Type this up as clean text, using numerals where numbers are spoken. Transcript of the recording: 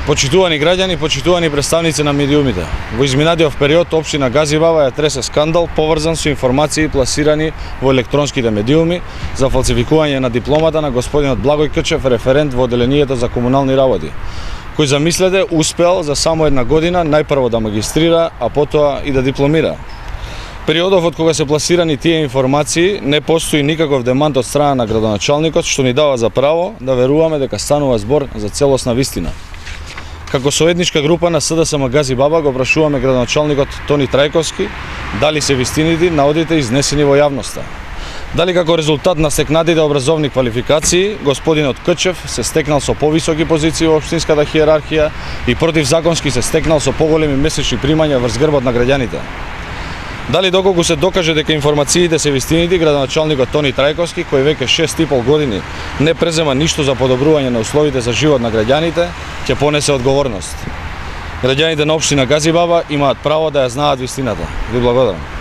Почитувани граѓани, почитувани представници на медиумите. Во изминатиот период општина Газибаба ја тресе скандал поврзан со информации пласирани во електронските медиуми за фалсификување на дипломата на господинот Благој Кчев, референт во Одделението за комунални работи, кој замислете успеал за само една година најпрво да магистрира, а потоа и да дипломира. Периодов од кога се пласирани тие информации не постои никаков демант од страна на градоначалникот, што ни дава за право да веруваме дека станува збор за целосна вистина. Како советничка група на СДСМ Газибаба го прашуваме градоначалникот Тони Трајковски дали се вистините наодите изнесени во јавноста. Дали како резултат на стекнатите образовни квалификации господинот Кчев се стекнал со повисоки позиции во општинската хиерархија и противзаконски се стекнал со поголеми месечни примања врз грбот на граѓаните. Дали доколку се докаже дека информациите се вистините, градоначалникот Тони Трајковски, кој веќе 6,5 години не презема ништо за подобрување на условите за живот на граѓаните, ќе понесе одговорност. Граѓаните на општина Газибаба имаат право да ја знаат вистината. Ви благодарам.